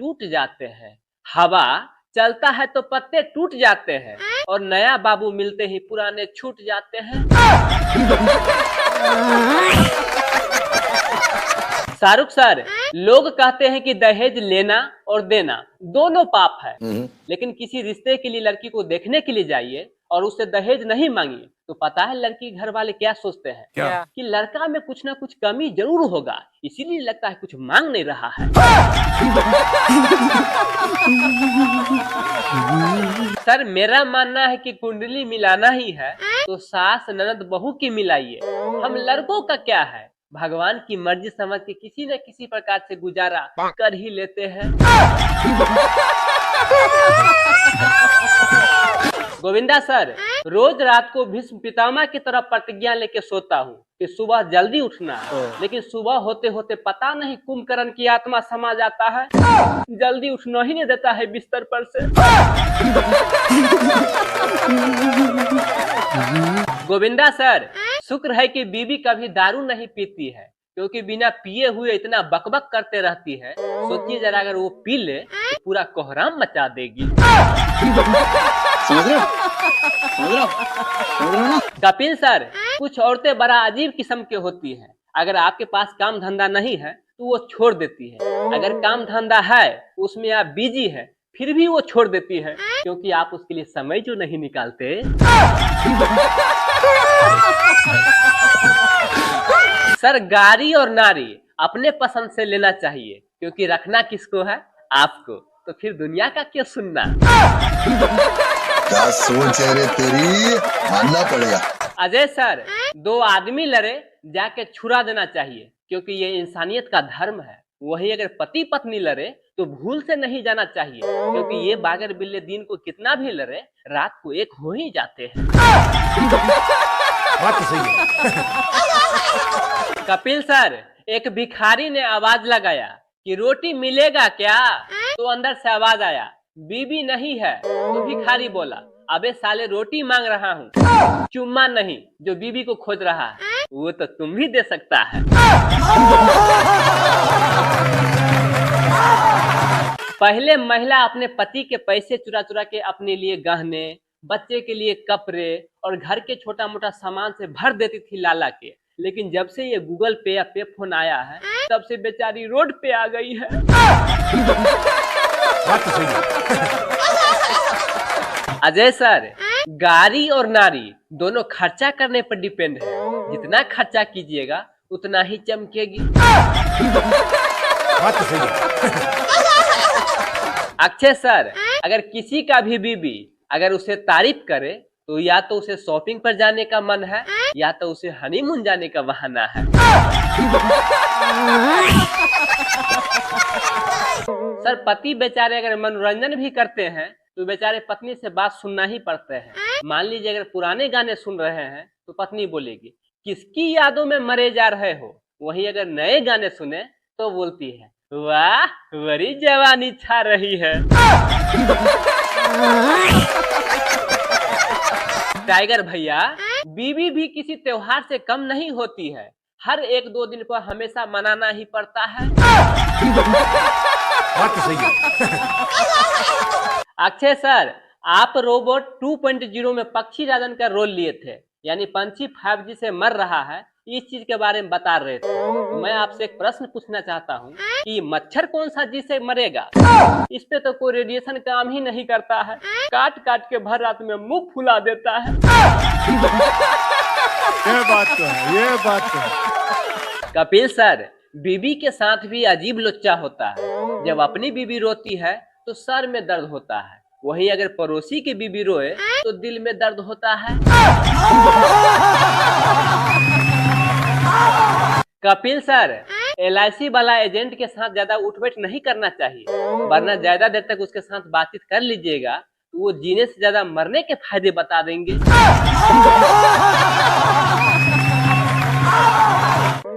टूट जाते हैं, हवा चलता है तो पत्ते टूट जाते हैं, और नया बाबू मिलते ही पुराने छूट जाते हैं। शाहरुख सर, लोग कहते हैं कि दहेज लेना और देना दोनों पाप है, लेकिन किसी रिश्ते के लिए लड़की को देखने के लिए जाइए और उससे दहेज नहीं मांगिए तो पता है लड़की घर वाले क्या सोचते हैं? क्या? कि लड़का में कुछ ना कुछ कमी जरूर होगा, इसीलिए लगता है कुछ मांग नहीं रहा है। सर, मेरा मानना है कि कुंडली मिलाना ही है तो सास ननद बहू की मिलाइए। हम लड़कों का क्या है, भगवान की मर्जी समझ के किसी न किसी प्रकार से गुजारा कर ही लेते हैं। गोविंदा सर, रोज रात को भीष्म पितामह की तरफ प्रतिज्ञा लेके सोता हूँ कि सुबह जल्दी उठना है, लेकिन सुबह होते होते पता नहीं कुंभकर्ण की आत्मा समा जाता है, जल्दी उठना ही नहीं देता है बिस्तर पर से। गोविंदा सर, शुक्र है कि बीबी कभी दारू नहीं पीती है, क्योंकि बिना पिए हुए इतना बकबक करते रहती है। सोचिए जरा, अगर वो पी ले तो पूरा कोहराम मचा देगी। समझ रहे हो? कपिल सर, कुछ औरतें बड़ा अजीब किस्म की होती हैं। अगर आपके पास काम धंधा नहीं है तो वो छोड़ देती है, अगर काम धंधा है उसमें आप बिजी है फिर भी वो छोड़ देती है, क्योंकि आप उसके लिए समय जो नहीं निकालते। सर, गाड़ी और नारी अपने पसंद से लेना चाहिए, क्योंकि रखना किसको है? आपको, तो फिर दुनिया का क्यों सुनना? क्या सोच है रे तेरी, मानना पड़ेगा। अजय सर, दो आदमी लड़े जाके छुरा देना चाहिए, क्योंकि ये इंसानियत का धर्म है। वही अगर पति पत्नी लड़े तो भूल से नहीं जाना चाहिए, क्योंकि ये बागर बिल्ले दिन को कितना भी लड़े रात को एक हो ही जाते हैं। बात तो सही है। कपिल सर, एक भिखारी ने आवाज लगाया कि रोटी मिलेगा क्या? तो अंदर से आवाज आया, बीबी नहीं है। तो भिखारी बोला, अबे साले रोटी मांग रहा हूँ, चुम्मा नहीं। जो बीबी को खोज रहा है वो तो तुम भी दे सकता है। पहले महिला अपने पति के पैसे चुरा चुरा के अपने लिए गहने, बच्चे के लिए कपड़े और घर के छोटा मोटा सामान से भर देती थी लाला के, लेकिन जब से ये गूगल पे या पे फोन आया है तब से बेचारी रोड पे आ गई है। बात तो सही है। अजय सर, गाड़ी और नारी दोनों खर्चा करने पर डिपेंड है, जितना खर्चा कीजिएगा उतना ही चमकेगी। बात तो सही है। अक्षय सर, अगर किसी का भी बीबी अगर उसे तारीफ करे तो या तो उसे शॉपिंग पर जाने का मन है या तो उसे हनीमून जाने का बहाना है। सर, पति बेचारे अगर मनोरंजन भी करते हैं तो बेचारे पत्नी से बात सुनना ही पड़ते हैं। मान लीजिए अगर पुराने गाने सुन रहे हैं तो पत्नी बोलेगी, किसकी यादों में मरे जा रहे हो? वहीं अगर नए गाने सुने तो बोलती है, वाह बड़ी जवानी छा रही है। टाइगर भैया, बीवी भी किसी त्योहार से कम नहीं होती है, हर एक दो दिन पर हमेशा मनाना ही पड़ता है। बात तो सही है। अक्षय सर, आप रोबोट 2.0 में पक्षी राजन का रोल लिए थे, यानी पंछी 5G से मर रहा है, इस चीज के बारे में बता रहे थे। तो मैं आपसे एक प्रश्न पूछना चाहता हूँ कि मच्छर कौन सा जी से मरेगा? इस पे तो कोई रेडिएशन काम ही नहीं करता है, काट काट के भर रात में मुंह फुला देता है। ये बात तो है, ये बात तो है। कपिल सर, बीबी के साथ भी अजीब लोच्चा होता है। जब अपनी बीबी रोती है तो सर में दर्द होता है, वहीं अगर पड़ोसी की बीबी रोए तो दिल में दर्द होता है। कपिल सर, LIC वाला एजेंट के साथ ज्यादा उठ बैठ नहीं करना चाहिए, वरना ज्यादा देर तक उसके साथ बातचीत कर लीजिएगा तो वो जीने से ज्यादा मरने के फायदे बता देंगे।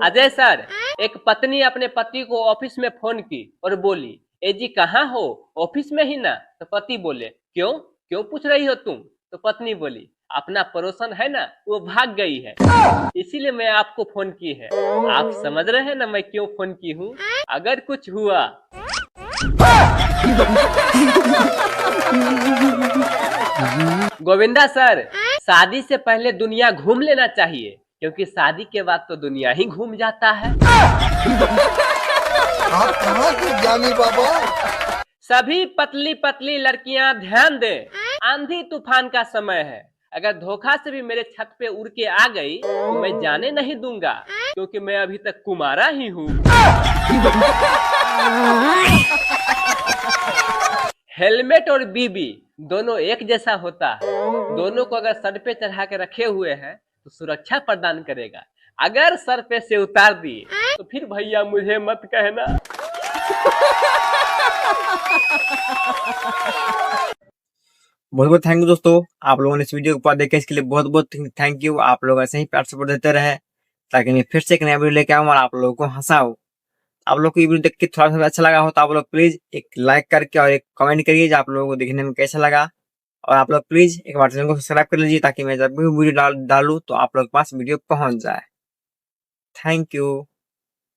अजय सर, एक पत्नी अपने पति को ऑफिस में फोन की और बोली, ए जी कहाँ हो? ऑफिस में ही ना। तो पति बोले, क्यों क्यों पूछ रही हो तुम? तो पत्नी बोली, अपना पड़ोसन है ना, वो भाग गई है, इसीलिए मैं आपको फोन की है। आप समझ रहे हैं ना मैं क्यों फोन की हूँ? अगर कुछ हुआ गोविंदा सर, शादी से पहले दुनिया घूम लेना चाहिए, क्योंकि शादी के बाद तो दुनिया ही घूम जाता है। आप कहाँ के ज्ञानी बाबा? सभी पतली पतली लड़कियां ध्यान दें, आंधी तूफान का समय है। अगर धोखा से भी मेरे छत पे उड़ के आ गई तो मैं जाने नहीं दूंगा, क्योंकि मैं अभी तक कुमारा ही हूँ। हेलमेट और बीबी दोनों एक जैसा होता है। दोनों को अगर सर पे चढ़ा के रखे हुए हैं तो सुरक्षा प्रदान करेगा। अगर सर पे से उतार दिए तो फिर भैया मुझे मत कहना। बहुत बहुत थैंक यू दोस्तों, आप लोगों ने इस वीडियो को पूरा देखा, इसके लिए बहुत बहुत थैंक यू। आप लोग ऐसे ही प्यार सपोर्ट देते रहे ताकि मैं फिर से एक नया वीडियो लेके आऊँ और आप लोगों को हंसाऊं। आप लोग को ये वीडियो देख के थोड़ा सा अच्छा लगा हो तो आप लोग प्लीज एक लाइक करके और एक कमेंट करिए जो आप लोगों को देखने में कैसा लगा। और आप लोग प्लीज एक बार चैनल को सब्सक्राइब कर लीजिए ताकि मैं जब भी वीडियो डालूं तो आप लोग के पास वीडियो पहुंच जाए। Thank you.